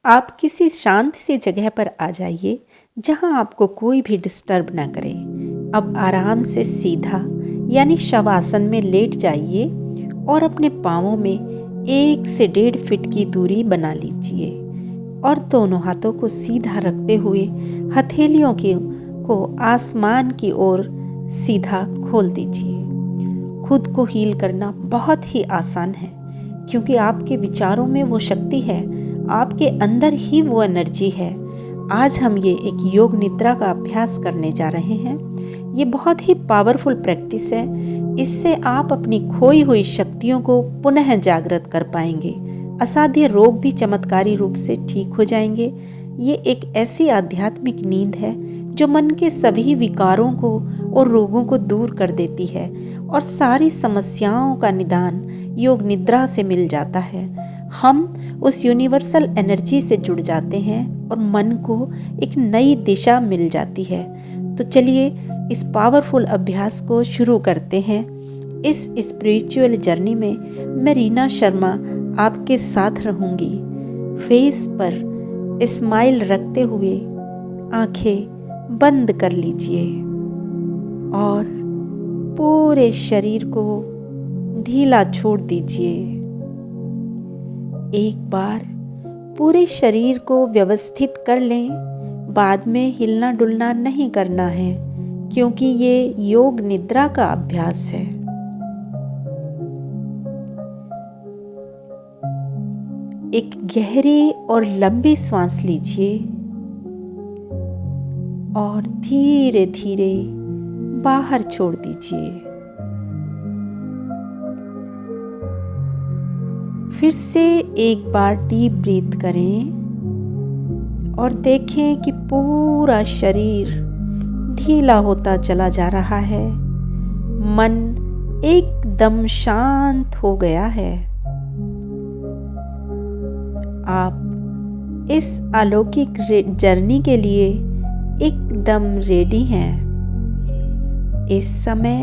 आप किसी शांत सी जगह पर आ जाइए जहां आपको कोई भी डिस्टर्ब ना करे। अब आराम से सीधा यानी शवासन में लेट जाइए और अपने पाँवों में 1 से 1.5 फीट की दूरी बना लीजिए और दोनों हाथों को सीधा रखते हुए हथेलियों को आसमान की ओर सीधा खोल दीजिए। खुद को हील करना बहुत ही आसान है क्योंकि आपके विचारों में वो शक्ति है, आपके अंदर ही वो एनर्जी है। आज हम ये एक योग निद्रा का अभ्यास करने जा रहे हैं। ये बहुत ही पावरफुल प्रैक्टिस है। इससे आप अपनी खोई हुई शक्तियों को पुनः जागृत कर पाएंगे। असाध्य रोग भी चमत्कारी रूप से ठीक हो जाएंगे। ये एक ऐसी आध्यात्मिक नींद है जो मन के सभी विकारों को और रोगों को दूर कर देती है और सारी समस्याओं का निदान योग निद्रा से मिल जाता है। हम उस यूनिवर्सल एनर्जी से जुड़ जाते हैं और मन को एक नई दिशा मिल जाती है। तो चलिए इस पावरफुल अभ्यास को शुरू करते हैं। इस स्पिरिचुअल जर्नी में मैं रीना शर्मा आपके साथ रहूंगी। फेस पर स्माइल रखते हुए आंखें बंद कर लीजिए और पूरे शरीर को ढीला छोड़ दीजिए। एक बार पूरे शरीर को व्यवस्थित कर लें। बाद में हिलना डुलना नहीं करना है क्योंकि ये योग निद्रा का अभ्यास है। एक गहरी और लंबी सांस लीजिए और धीरे धीरे बाहर छोड़ दीजिए। फिर से एक बार डीप ब्रीथ करें और देखें कि पूरा शरीर ढीला होता चला जा रहा है। मन एकदम शांत हो गया है। आप इस अलौकिक जर्नी के लिए एकदम रेडी हैं। इस समय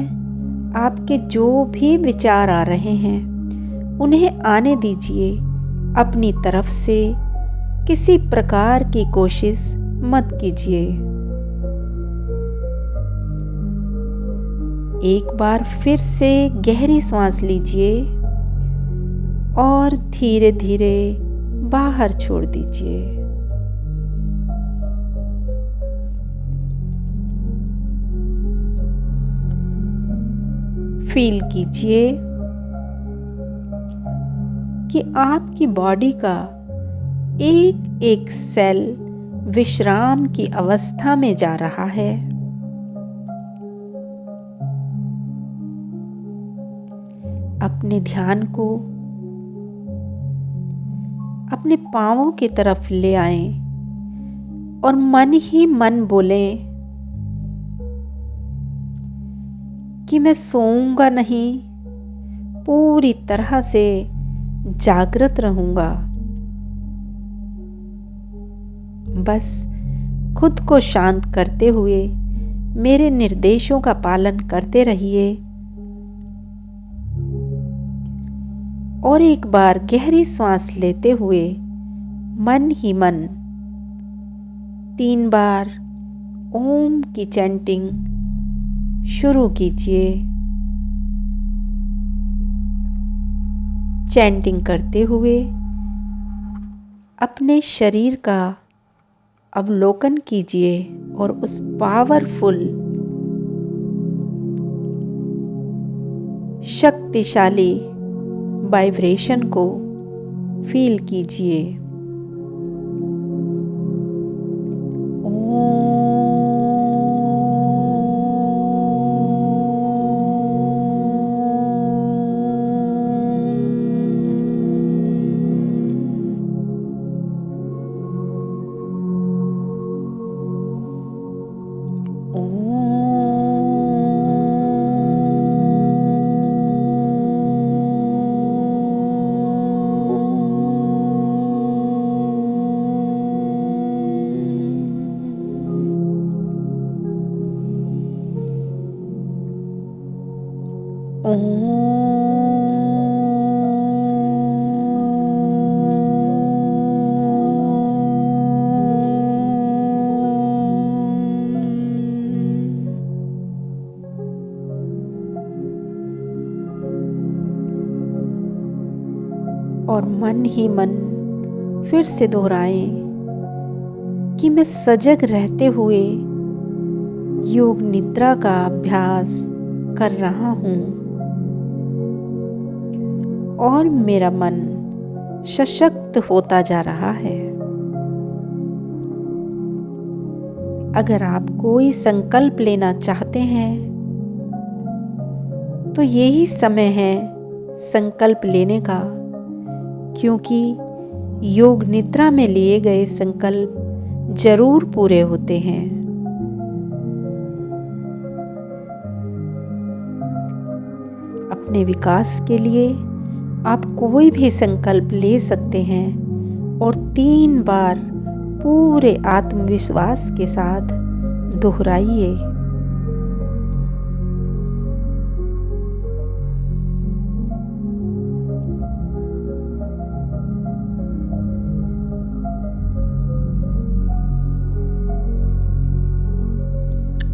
आपके जो भी विचार आ रहे हैं उन्हें आने दीजिए। अपनी तरफ से किसी प्रकार की कोशिश मत कीजिए। एक बार फिर से गहरी सांस लीजिए और धीरे धीरे बाहर छोड़ दीजिए। फील कीजिए कि आपकी बॉडी का एक एक सेल विश्राम की अवस्था में जा रहा है। अपने ध्यान को अपने पांवों की तरफ ले आएं और मन ही मन बोलें कि मैं सोऊंगा नहीं, पूरी तरह से जागृत रहूंगा। बस खुद को शांत करते हुए मेरे निर्देशों का पालन करते रहिए। और एक बार गहरी सांस लेते हुए मन ही मन 3 बार ओम की चैंटिंग शुरू कीजिए। चैंटिंग करते हुए अपने शरीर का अवलोकन कीजिए और उस पावरफुल शक्तिशाली वाइब्रेशन को फील कीजिए। और मन ही मन फिर से दोहराएं कि मैं सजग रहते हुए योग निद्रा का अभ्यास कर रहा हूँ और मेरा मन सशक्त होता जा रहा है। अगर आप कोई संकल्प लेना चाहते हैं तो यही समय है संकल्प लेने का, क्योंकि योग निद्रा में लिए गए संकल्प जरूर पूरे होते हैं। अपने विकास के लिए आप कोई भी संकल्प ले सकते हैं और 3 बार पूरे आत्मविश्वास के साथ दोहराइए।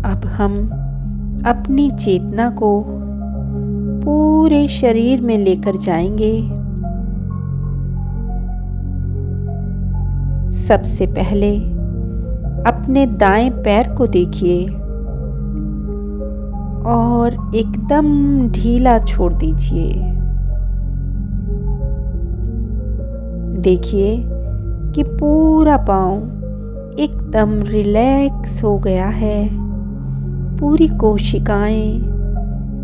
अब हम अपनी चेतना को पूरे शरीर में लेकर जाएंगे। सबसे पहले अपने दाएं पैर को देखिए और एकदम ढीला छोड़ दीजिए। देखिए कि पूरा पाँव एकदम रिलैक्स हो गया है। पूरी कोशिकाएं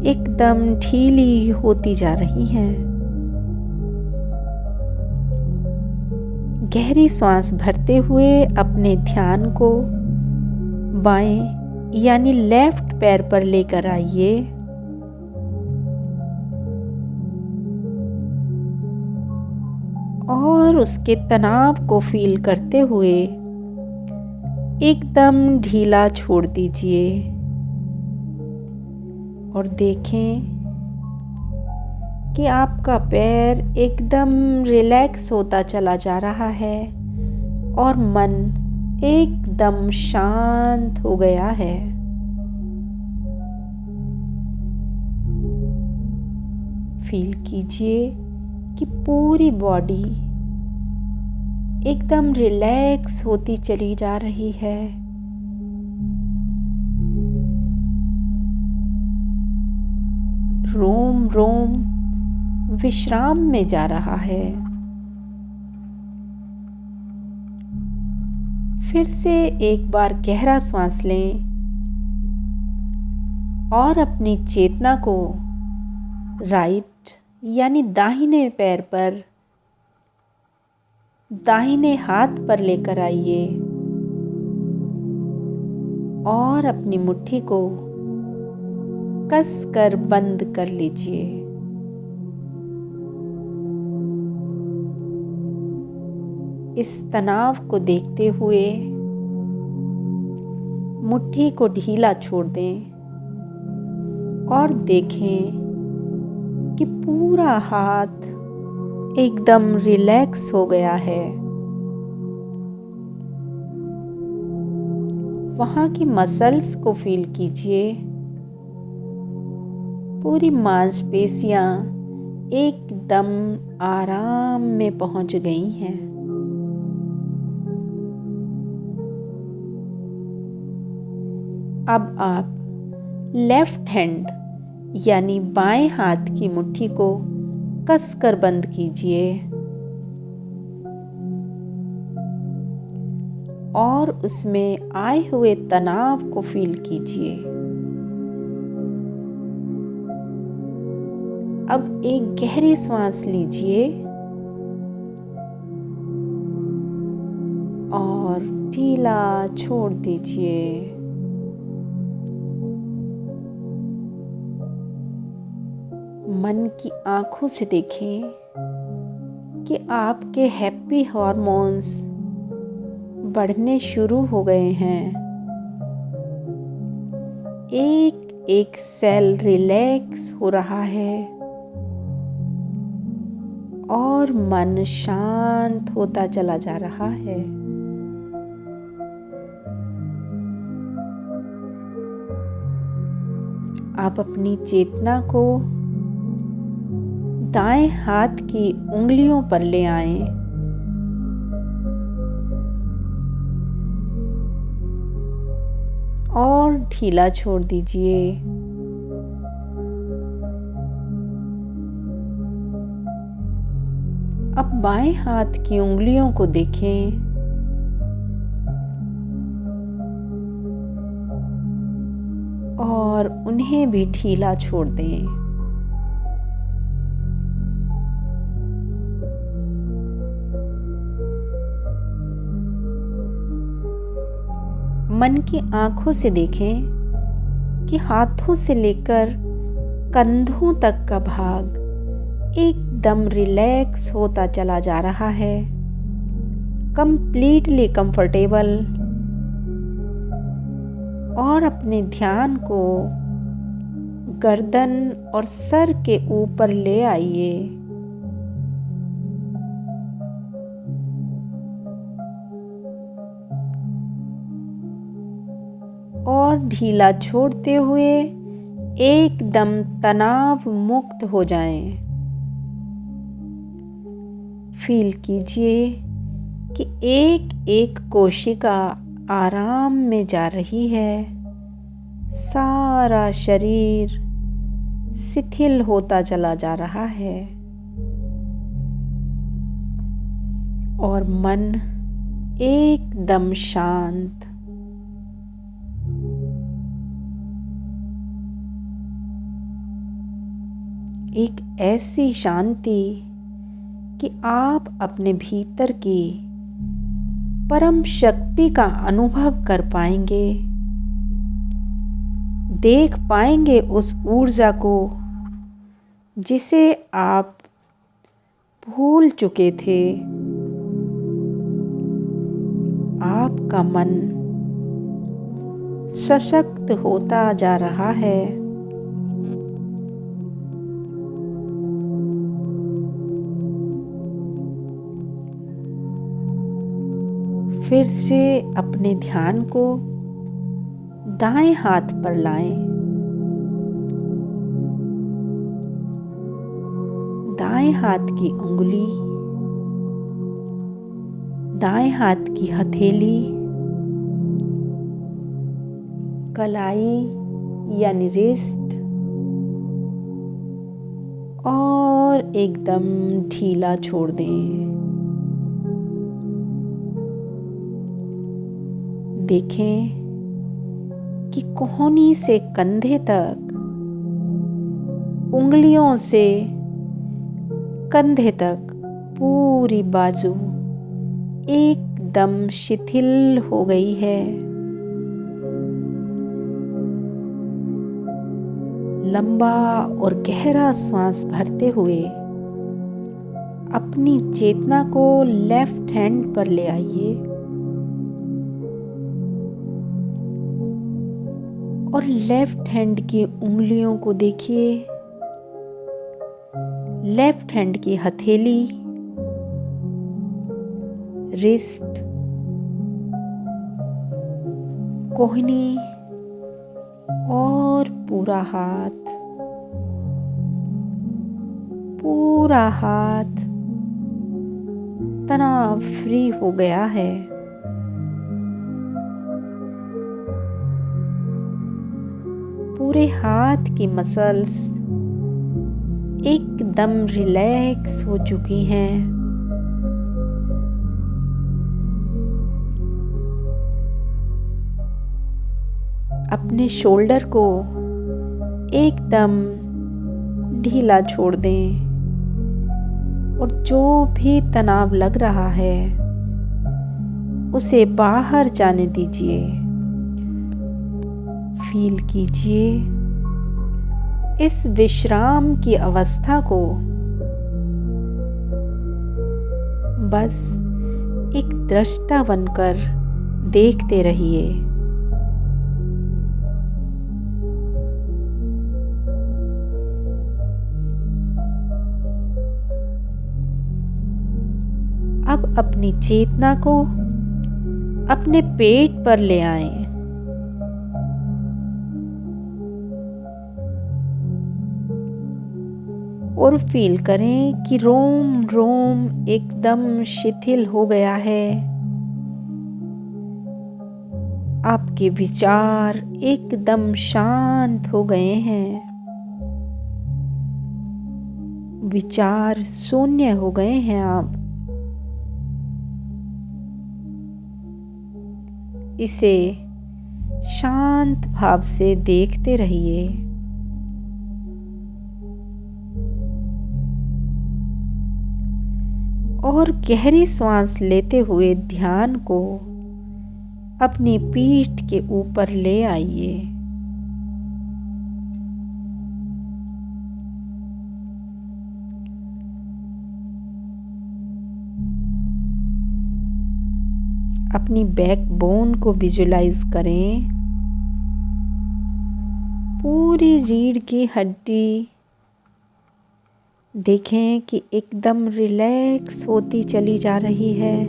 एकदम ढीली होती जा रही हैं। गहरी सांस भरते हुए अपने ध्यान को बाएं यानी लेफ्ट पैर पर लेकर आइए। और उसके तनाव को फील करते हुए एकदम ढीला छोड़ दीजिए और देखें कि आपका पैर एकदम रिलैक्स होता चला जा रहा है और मन एकदम शांत हो गया है। फील कीजिए कि पूरी बॉडी एकदम रिलैक्स होती चली जा रही है। रोम रोम विश्राम में जा रहा है। फिर से एक बार गहरा सांस लें और अपनी चेतना को राइट यानी दाहिने पैर पर, दाहिने हाथ पर लेकर आइए और अपनी मुट्ठी को कस कर बंद कर लीजिए। इस तनाव को देखते हुए मुट्ठी को ढीला छोड़ दें और देखें कि पूरा हाथ एकदम रिलैक्स हो गया है। वहाँ की मसल्स को फील कीजिए। पूरी मांसपेशियां एकदम आराम में पहुंच गई हैं। अब आप लेफ्ट हैंड यानी बाएं हाथ की मुट्ठी को कसकर बंद कीजिए और उसमें आए हुए तनाव को फील कीजिए। अब एक गहरी सांस लीजिए और ढीला छोड़ दीजिए। मन की आंखों से देखें कि आपके हैप्पी हार्मोन्स बढ़ने शुरू हो गए हैं। एक एक सेल रिलैक्स हो रहा है और मन शांत होता चला जा रहा है। आप अपनी चेतना को दाएं हाथ की उंगलियों पर ले आएं। और ढीला छोड़ दीजिए। अब बाएं हाथ की उंगलियों को देखें। और उन्हें भी ढीला छोड़ दें। मन की आंखों से देखें कि हाथों से लेकर कंधों तक का भाग एकदम रिलैक्स होता चला जा रहा है, कंप्लीटली कंफर्टेबल। और अपने ध्यान को गर्दन और सर के ऊपर ले आइए। और ढीला छोड़ते हुए एकदम तनाव मुक्त हो जाएं। फील कीजिए कि एक एक कोशिका आराम में जा रही है। सारा शरीर शिथिल होता चला जा रहा है और मन एकदम शांत। एक ऐसी शांति कि आप अपने भीतर की परम शक्ति का अनुभव कर पाएंगे, देख पाएंगे उस ऊर्जा को जिसे आप भूल चुके थे। आपका मन सशक्त होता जा रहा है। फिर से अपने ध्यान को दाएं हाथ पर लाएं। दाएं हाथ की उंगली, दाएं हाथ की हथेली, कलाई यानी रिस्ट और एकदम ढीला छोड़ दें। देखें कि कोहनी से कंधे तक, उंगलियों से कंधे तक पूरी बाजू एकदम शिथिल हो गई है। लंबा और गहरा सांस भरते हुए अपनी चेतना को लेफ्ट हैंड पर ले आइए और लेफ्ट हैंड की उंगलियों को देखिए। लेफ्ट हैंड की हथेली, रिस्ट, कोहनी और पूरा हाथ तनाव फ्री हो गया है। पूरे हाथ की मसल्स एकदम रिलैक्स हो चुकी हैं। अपने शोल्डर को एकदम ढीला छोड़ दें और जो भी तनाव लग रहा है उसे बाहर जाने दीजिए। फील कीजिए इस विश्राम की अवस्था को। बस एक दृष्टा बनकर देखते रहिए। अब अपनी चेतना को अपने पेट पर ले आएं। और फील करें कि रोम रोम एकदम शिथिल हो गया है। आपके विचार एकदम शांत हो गए हैं। विचार शून्य हो गए हैं आप। इसे शांत भाव से देखते रहिए। और गहरी सांस लेते हुए ध्यान को अपनी पीठ के ऊपर ले आइए। अपनी बैकबोन को विजुलाइज करें। पूरी रीढ़ की हड्डी देखें कि एकदम रिलैक्स होती चली जा रही है।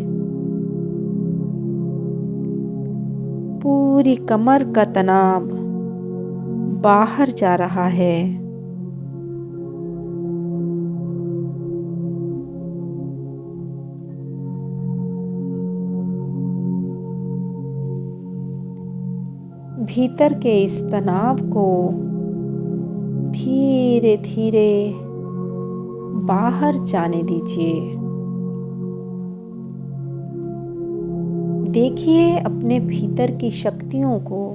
पूरी कमर का तनाव बाहर जा रहा है। भीतर के इस तनाव को धीरे धीरे बाहर जाने दीजिए। देखिए अपने भीतर की शक्तियों को,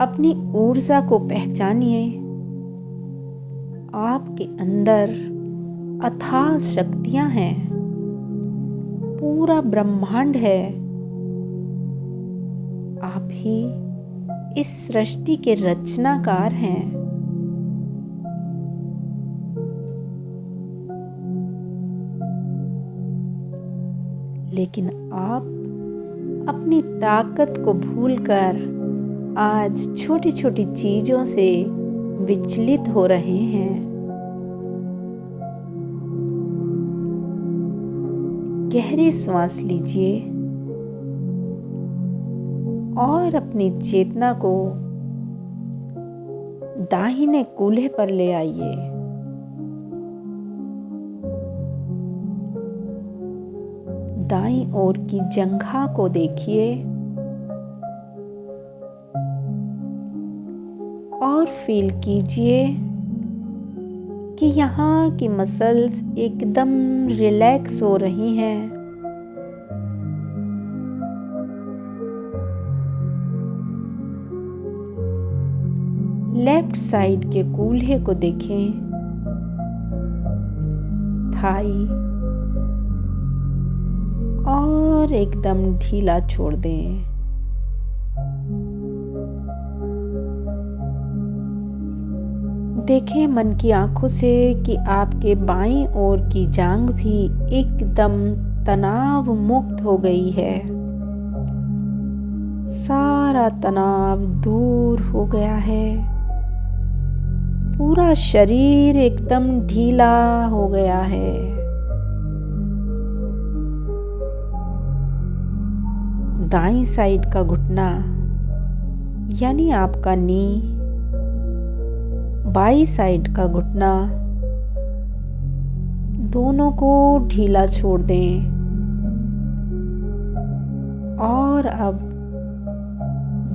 अपनी ऊर्जा को पहचानिए। आपके अंदर अथाह शक्तियां हैं। पूरा ब्रह्मांड है। आप ही इस सृष्टि के रचनाकार हैं। लेकिन आप अपनी ताकत को भूलकर आज छोटी छोटी चीजों से विचलित हो रहे हैं। गहरी सांस लीजिए और अपनी चेतना को दाहिने कूल्हे पर ले आइए। दाईं ओर की जंघा को देखिए और फील कीजिए कि यहाँ की मसल्स एकदम रिलैक्स हो रही हैं। लेफ्ट साइड के कूल्हे को देखें। थाई और एकदम ढीला छोड़ दें। देखें मन की आंखों से कि आपके बाईं ओर की जांघ भी एकदम तनाव मुक्त हो गई है। सारा तनाव दूर हो गया है। पूरा शरीर एकदम ढीला हो गया है। दाईं साइड का घुटना यानी आपका नी, बाईं साइड का घुटना, दोनों को ढीला छोड़ दें। और अब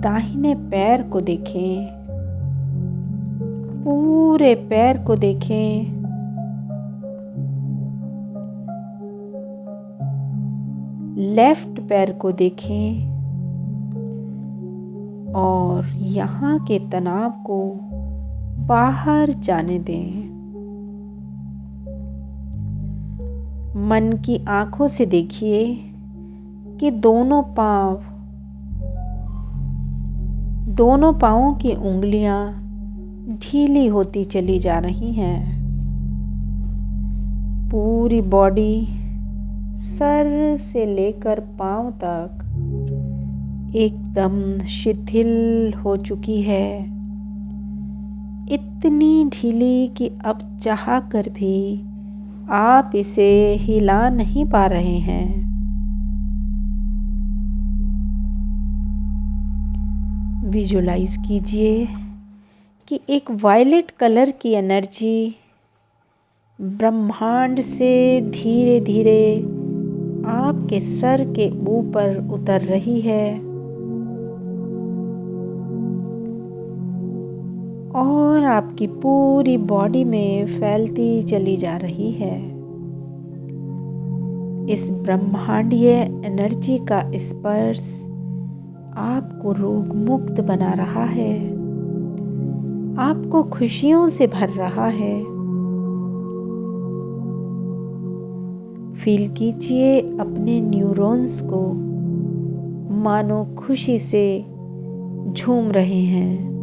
दाहिने पैर को देखें। पूरे पैर को देखें। लेफ्ट पैर को देखें और यहाँ के तनाव को बाहर जाने दें। मन की आंखों से देखिए कि दोनों पांवों की उंगलियां ढीली होती चली जा रही हैं। पूरी बॉडी सर से लेकर पांव तक एकदम शिथिल हो चुकी है। इतनी ढीली कि अब चाह कर भी आप इसे हिला नहीं पा रहे हैं। विजुलाइज कीजिए कि एक वायलेट कलर की एनर्जी ब्रह्मांड से धीरे धीरे आपके सर के ऊपर उतर रही है और आपकी पूरी बॉडी में फैलती चली जा रही है। इस ब्रह्मांडीय एनर्जी का स्पर्श आपको रोग मुक्त बना रहा है, आपको खुशियों से भर रहा है। फील कीजिए अपने न्यूरॉन्स को मानो खुशी से झूम रहे हैं।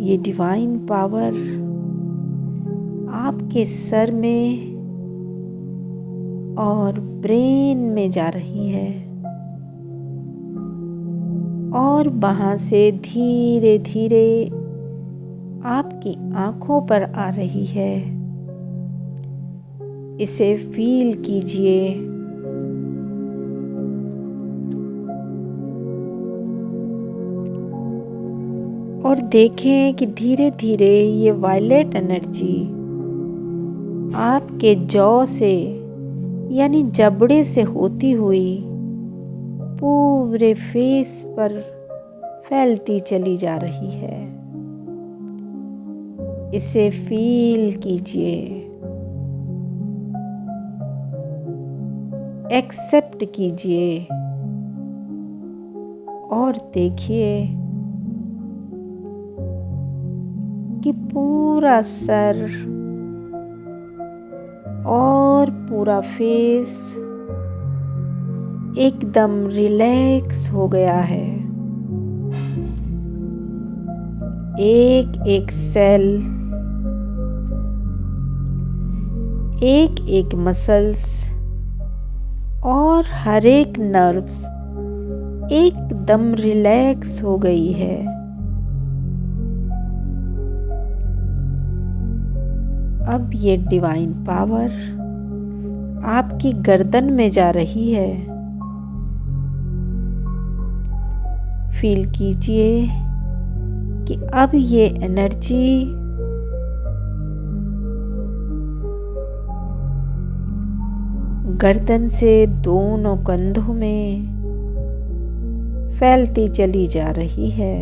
ये डिवाइन पावर आपके सर में और ब्रेन में जा रही है और वहाँ से धीरे धीरे आपकी आंखों पर आ रही है। इसे फील कीजिए। और देखें कि धीरे धीरे ये वायलेट एनर्जी आपके जॉ से यानी जबड़े से होती हुई पूरे फेस पर फैलती चली जा रही है। इसे फील कीजिए, एक्सेप्ट कीजिए और देखिए कि पूरा सर और पूरा फेस एकदम रिलैक्स हो गया है। एक एक सेल, एक एक मसल्स और हर एक नर्व्स एकदम रिलैक्स हो गई है। अब ये डिवाइन पावर आपकी गर्दन में जा रही है। फील कीजिए कि अब ये एनर्जी गर्दन से दोनों कंधों में फैलती चली जा रही है।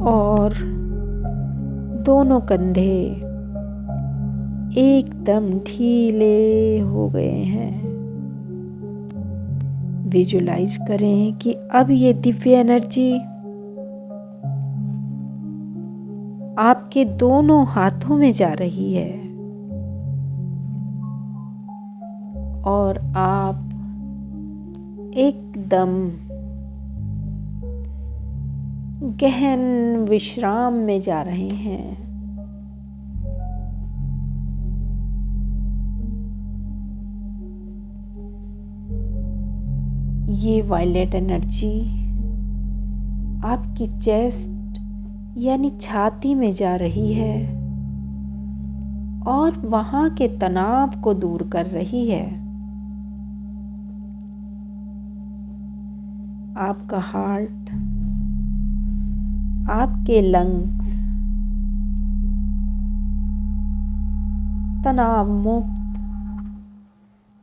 और दोनों कंधे एकदम ढीले हो गए हैं। विजुलाइज करें कि अब ये दिव्य एनर्जी आपके दोनों हाथों में जा रही है और आप एकदम गहन विश्राम में जा रहे हैं। ये वायलेट एनर्जी आपकी चेस्ट यानी छाती में जा रही है और वहाँ के तनाव को दूर कर रही है। आपका हार्ट, आपके लंग्स तनाव मुक्त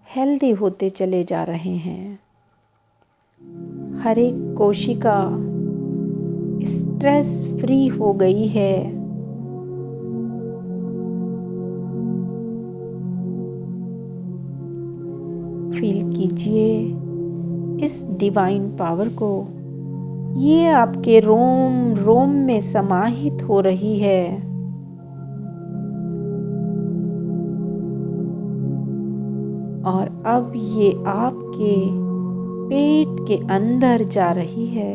हेल्दी होते चले जा रहे हैं। हर एक कोशिका स्ट्रेस फ्री हो गई है। फील कीजिए इस डिवाइन पावर को। ये आपके रोम रोम में समाहित हो रही है। और अब ये आपके पेट के अंदर जा रही है।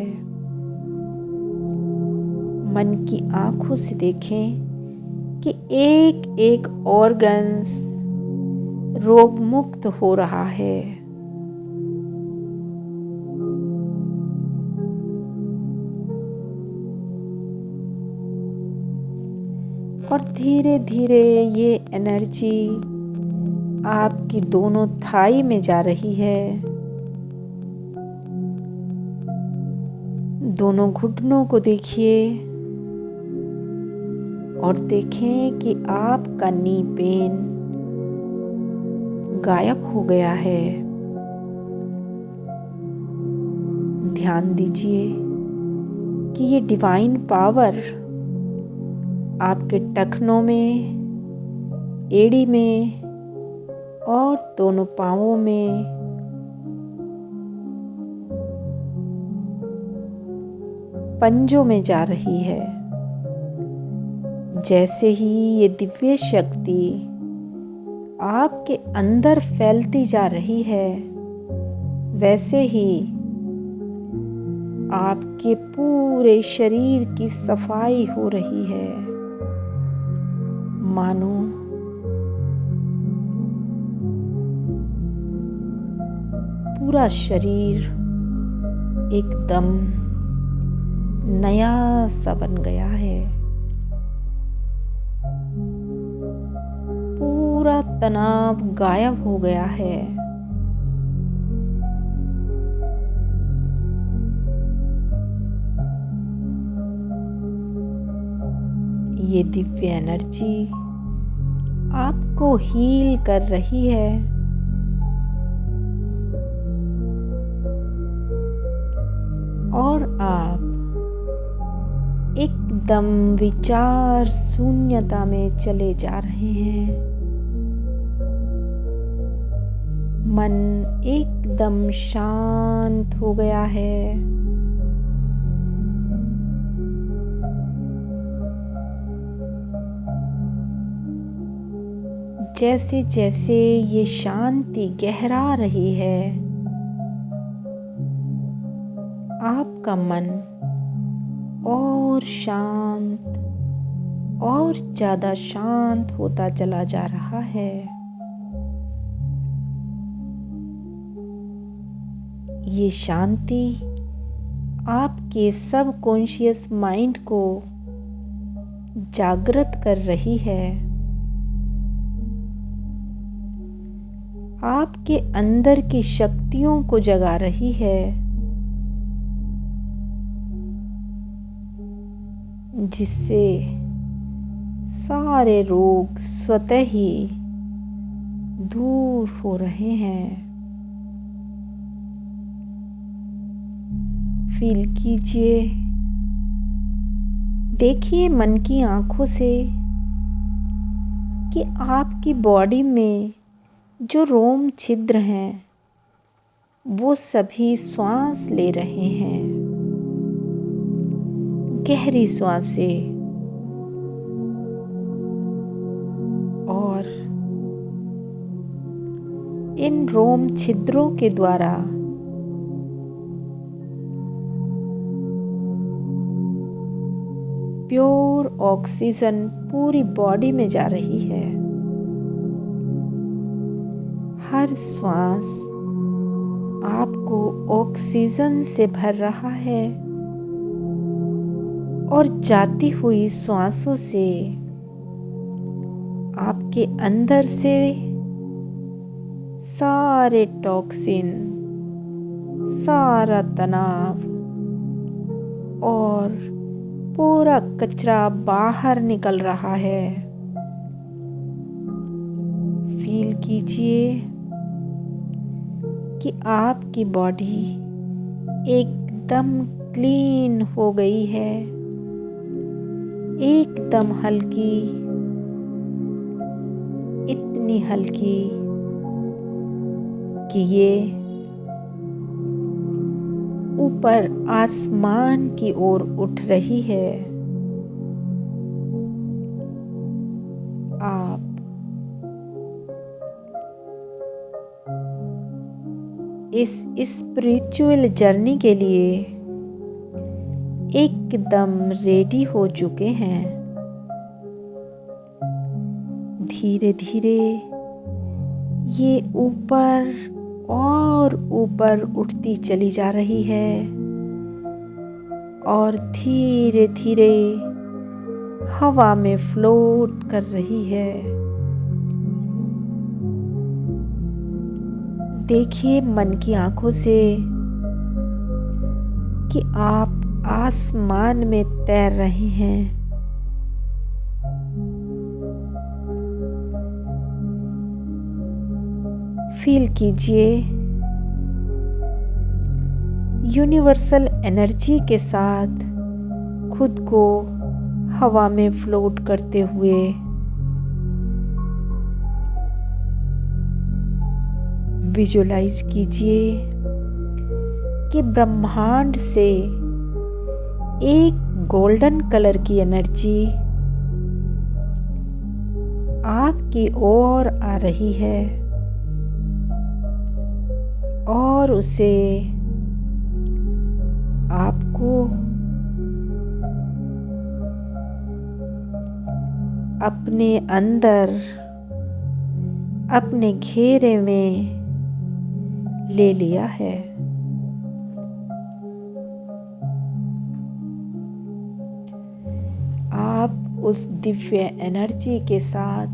मन की आंखों से देखें कि एक एक ऑर्गन्स रोग मुक्त हो रहा है। और धीरे धीरे ये एनर्जी आपकी दोनों थाई में जा रही है। दोनों घुटनों को देखिए और देखें कि आपका नी पेन गायब हो गया है। ध्यान दीजिए कि ये डिवाइन पावर आपके टखनों में, एड़ी में और दोनों पांवों में पंजों में जा रही है। जैसे ही ये दिव्य शक्ति आपके अंदर फैलती जा रही है, वैसे ही आपके पूरे शरीर की सफाई हो रही है। मानो पूरा शरीर एकदम नया सा बन गया है। पूरा तनाव गायब हो गया है। ये दिव्य एनर्जी आपको हील कर रही है। और आप एकदम विचार शून्यता में चले जा रहे हैं। मन एकदम शांत हो गया है। जैसे जैसे ये शांति गहरा रही है, आपका मन और शांत और ज़्यादा शांत होता चला जा रहा है। ये शांति आपके सबकॉन्शियस माइंड को जागृत कर रही है। आपके अंदर की शक्तियों को जगा रही है, जिससे सारे रोग स्वतः ही दूर हो रहे हैं। फील कीजिए, देखिए मन की आंखों से कि आपकी बॉडी में जो रोम छिद्र हैं वो सभी श्वास ले रहे हैं। गहरी सांसें और इन रोम छिद्रों के द्वारा प्योर ऑक्सीजन पूरी बॉडी में जा रही है। हर श्वास आपको ऑक्सीजन से भर रहा है और जाती हुई श्वासों से आपके अंदर से सारे टॉक्सिन, सारा तनाव और पूरा कचरा बाहर निकल रहा है। फील कीजिए कि आपकी बॉडी एकदम क्लीन हो गई है, एकदम हल्की, इतनी हल्की कि ये ऊपर आसमान की ओर उठ रही है। आप इस स्पिरिचुअल जर्नी के लिए एकदम रेडी हो चुके हैं। धीरे धीरे ये ऊपर और ऊपर उठती चली जा रही है और धीरे धीरे हवा में फ्लोट कर रही है। देखिए मन की आंखों से कि आप आसमान में तैर रहे हैं। फील कीजिए यूनिवर्सल एनर्जी के साथ खुद को हवा में फ्लोट करते हुए। विजुलाइज कीजिए कि ब्रह्मांड से एक गोल्डन कलर की एनर्जी आपकी ओर आ रही है और उसे आपको अपने अंदर अपने घेरे में ले लिया है। आप उस दिव्य एनर्जी के साथ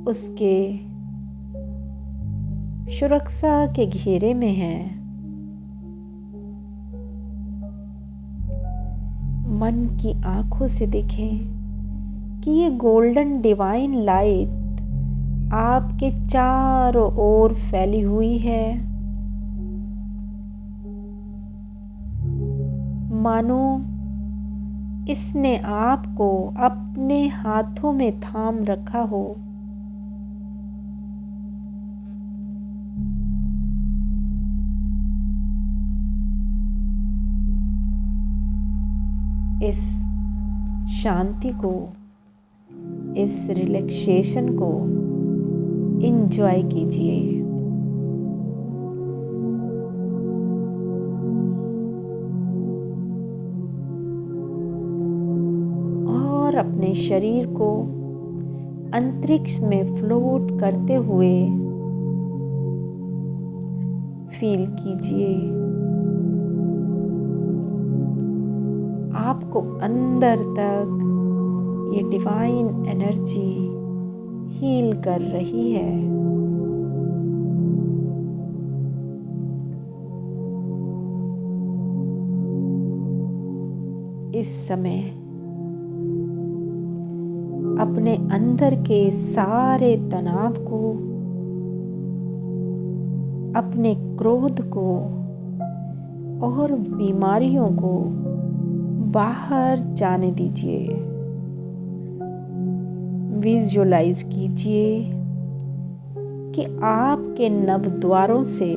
उसके सुरक्षा के घेरे में हैं। मन की आंखों से देखें कि ये गोल्डन डिवाइन लाइट आपके चारों ओर फैली हुई है। मानो इसने आपको अपने हाथों में थाम रखा हो। इस शांति को, इस रिलैक्सेशन को एंजॉय कीजिए। और अपने शरीर को अंतरिक्ष में फ्लोट करते हुए फील कीजिए। आपको अंदर तक ये डिवाइन एनर्जी हील कर रही है। इस समय अपने अंदर के सारे तनाव को, अपने क्रोध को और बीमारियों को बाहर जाने दीजिए। विजुलाइज कीजिए कि आपके नव द्वारों से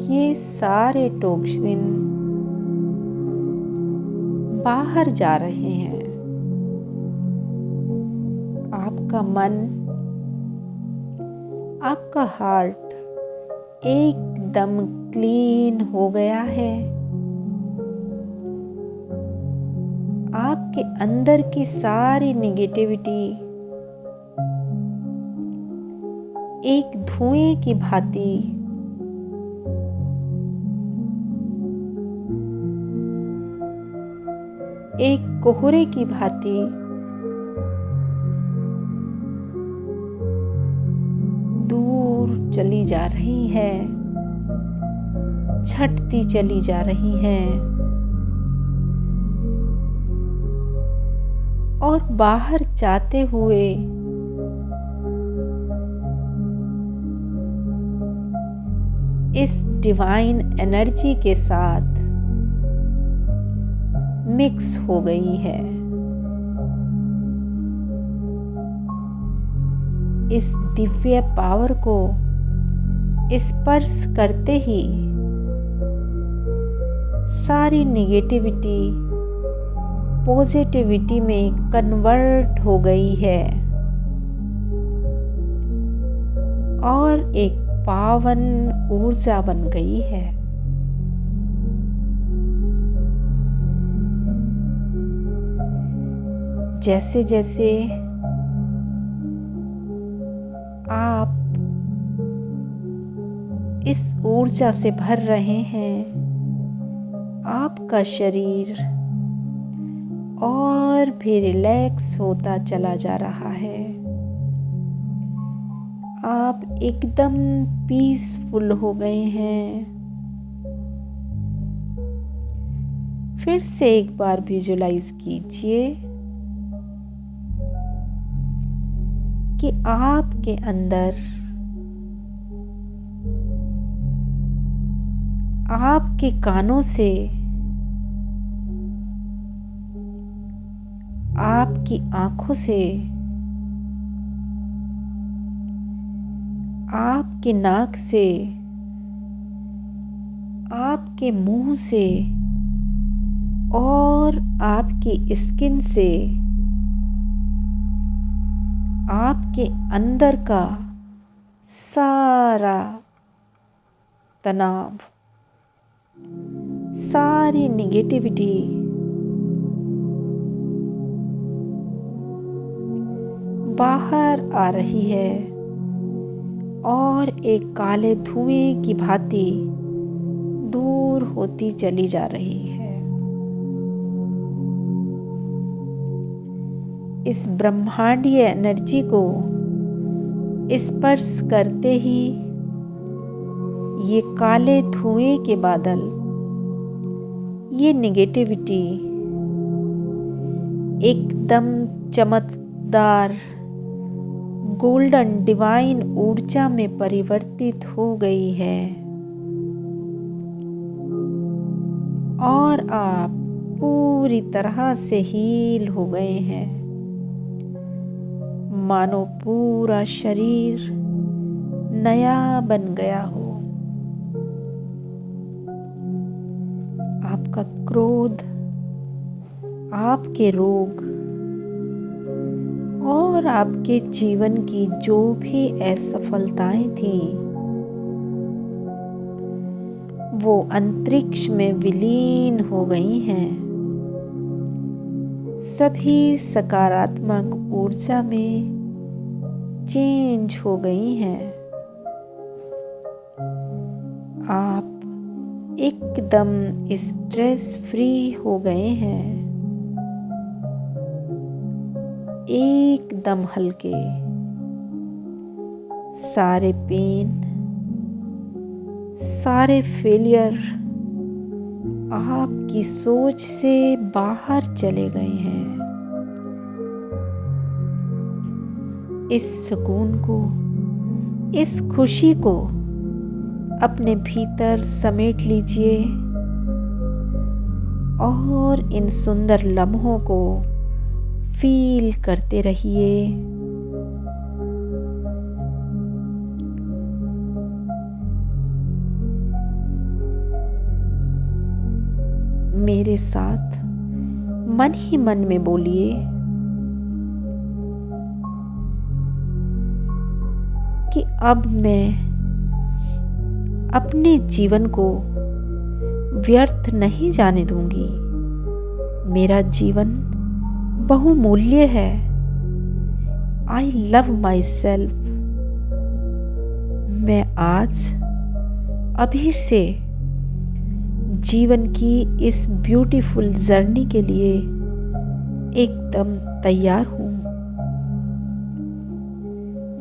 ये सारे टॉक्सिन बाहर जा रहे हैं। आपका मन, आपका हार्ट एकदम क्लीन हो गया है। आपके अंदर की सारी नेगेटिविटी एक धुएं की भांति एक कोहरे की भांति दूर चली जा रही है, छटती चली जा रही है और बाहर जाते हुए इस डिवाइन एनर्जी के साथ मिक्स हो गई है। इस दिव्य पावर को स्पर्श करते ही सारी नेगेटिविटी पॉजिटिविटी में कन्वर्ट हो गई है और एक पावन ऊर्जा बन गई है। जैसे जैसे आप इस ऊर्जा से भर रहे हैं, आपका शरीर और भी रिलैक्स होता चला जा रहा है। आप एकदम पीसफुल हो गए हैं। फिर से एक बार विजुलाइज कीजिए कि आपके अंदर आपके कानों से आपकी आंखों से आपके नाक से आपके मुंह से और आपकी स्किन से आपके अंदर का सारा तनाव, सारी निगेटिविटी बाहर आ रही है और एक काले धुएं की भांति दूर होती चली जा रही है। इस ब्रह्मांडीय एनर्जी को स्पर्श करते ही ये काले धुएं के बादल, ये निगेटिविटी एकदम चमकदार गोल्डन डिवाइन ऊर्जा में परिवर्तित हो गई है और आप पूरी तरह से हील हो गए हैं। मानो पूरा शरीर नया बन गया हो। आपका क्रोध, आपके रोग और आपके जीवन की जो भी असफलताएं थीं, वो अंतरिक्ष में विलीन हो गई हैं। सभी सकारात्मक ऊर्जा में चेंज हो गई हैं। आप एकदम स्ट्रेस फ्री हो गए हैं, एकदम हल्के। सारे पेन, सारे फेलियर आपकी सोच से बाहर चले गए हैं। इस सुकून को, इस खुशी को अपने भीतर समेट लीजिए और इन सुंदर लम्हों को फील करते रहिए। मेरे साथ मन ही मन में बोलिए कि अब मैं अपने जीवन को व्यर्थ नहीं जाने दूंगी। मेरा जीवन बहुमूल्य है। I love my self. मैं आज अभी से जीवन की इस ब्यूटीफुल जर्नी के लिए एकदम तैयार हूँ।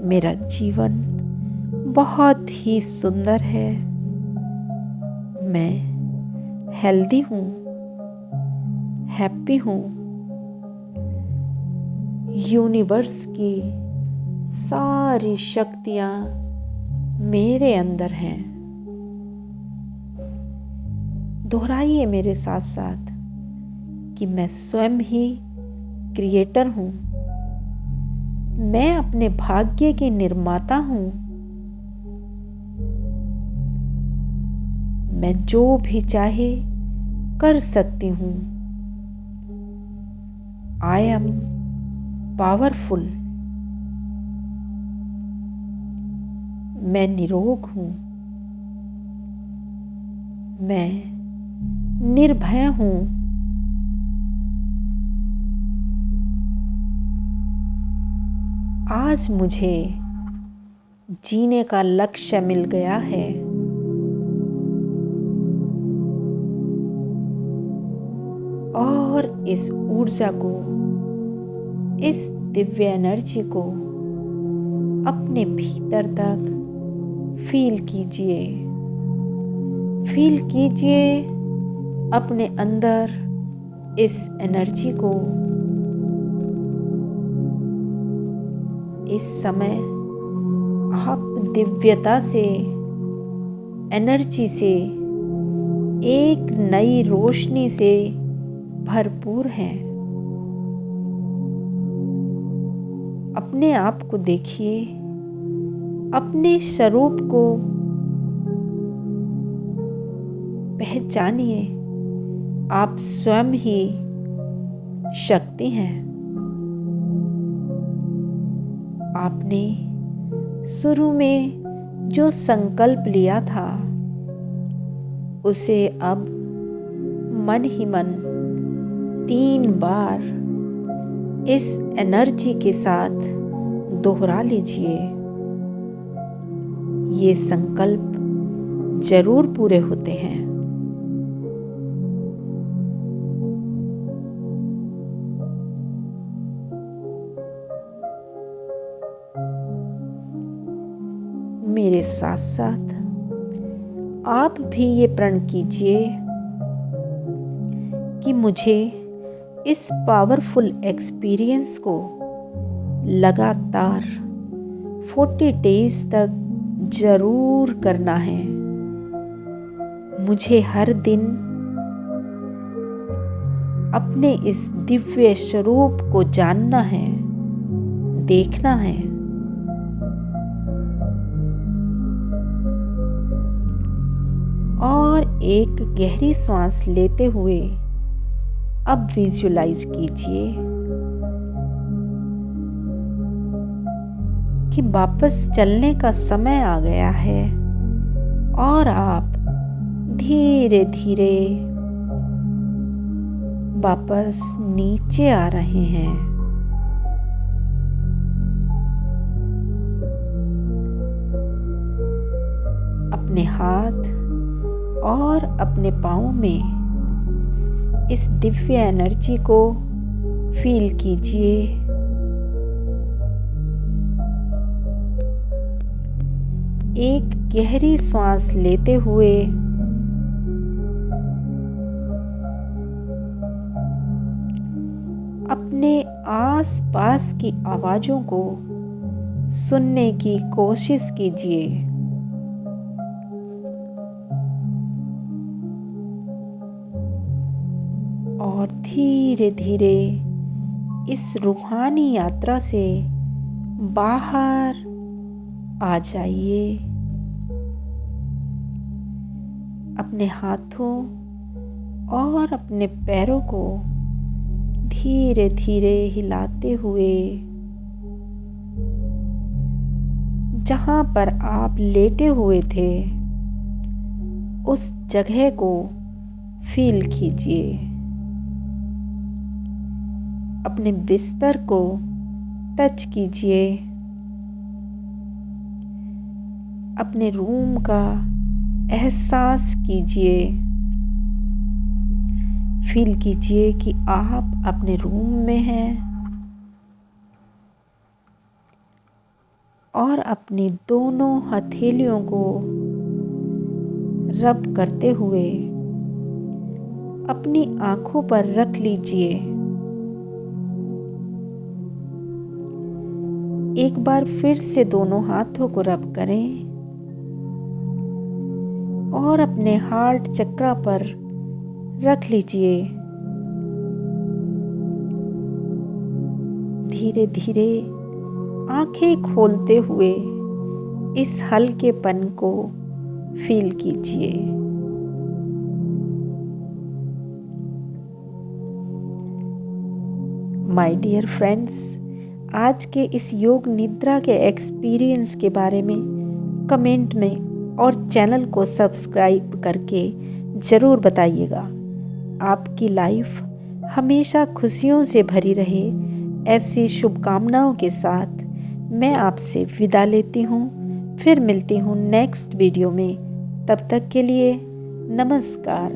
मेरा जीवन बहुत ही सुंदर है। मैं हेल्दी हूँ, हैप्पी हूँ। यूनिवर्स की सारी शक्तियाँ मेरे अंदर हैं। दोहराइए मेरे साथ साथ कि मैं स्वयं ही क्रिएटर हूँ। मैं अपने भाग्य की निर्माता हूँ। मैं जो भी चाहे कर सकती हूँ। I am powerful. मैं निरोग हूँ। मैं निर्भय हूँ। आज मुझे जीने का लक्ष्य मिल गया है। और इस ऊर्जा को, इस दिव्य एनर्जी को अपने भीतर तक फील कीजिए। फील कीजिए अपने अंदर इस एनर्जी को। इस समय आप दिव्यता से, एनर्जी से, एक नई रोशनी से भरपूर हैं। अपने आप को देखिए, अपने स्वरूप को पहचानिए। आप स्वयं ही शक्ति हैं। आपने शुरू में जो संकल्प लिया था उसे अब मन ही मन 3 बार इस एनर्जी के साथ दोहरा लीजिए। ये संकल्प जरूर पूरे होते हैं। मेरे साथ साथ आप भी ये प्रण कीजिए कि मुझे इस पावरफुल एक्सपीरियंस को लगातार 40 डेज तक जरूर करना है। मुझे हर दिन अपने इस दिव्य स्वरूप को जानना है, देखना है। और एक गहरी सांस लेते हुए अब विजुलाइज कीजिए कि वापस चलने का समय आ गया है और आप धीरे धीरे वापस नीचे आ रहे हैं। अपने हाथ और अपने पाँव में इस दिव्य एनर्जी को फील कीजिए। एक गहरी सांस लेते हुए अपने आसपास की आवाजों को सुनने की कोशिश कीजिए। और धीरे धीरे इस रूहानी यात्रा से बाहर आ जाइए। अपने हाथों और अपने पैरों को धीरे धीरे हिलाते हुए जहां पर आप लेटे हुए थे उस जगह को फील कीजिए। अपने बिस्तर को टच कीजिए। अपने रूम का एहसास कीजिए। फील कीजिए कि आप अपने रूम में हैं और अपनी दोनों हथेलियों को रब करते हुए अपनी आंखों पर रख लीजिए। एक बार फिर से दोनों हाथों को रब करें और अपने हार्ट चक्र पर रख लीजिए। धीरे धीरे आंखें खोलते हुए इस हल्केपन को फील कीजिए। माय डियर फ्रेंड्स, आज के इस योग निद्रा के एक्सपीरियंस के बारे में कमेंट में और चैनल को सब्सक्राइब करके ज़रूर बताइएगा। आपकी लाइफ हमेशा खुशियों से भरी रहे, ऐसी शुभकामनाओं के साथ मैं आपसे विदा लेती हूँ। फिर मिलती हूँ नेक्स्ट वीडियो में। तब तक के लिए नमस्कार।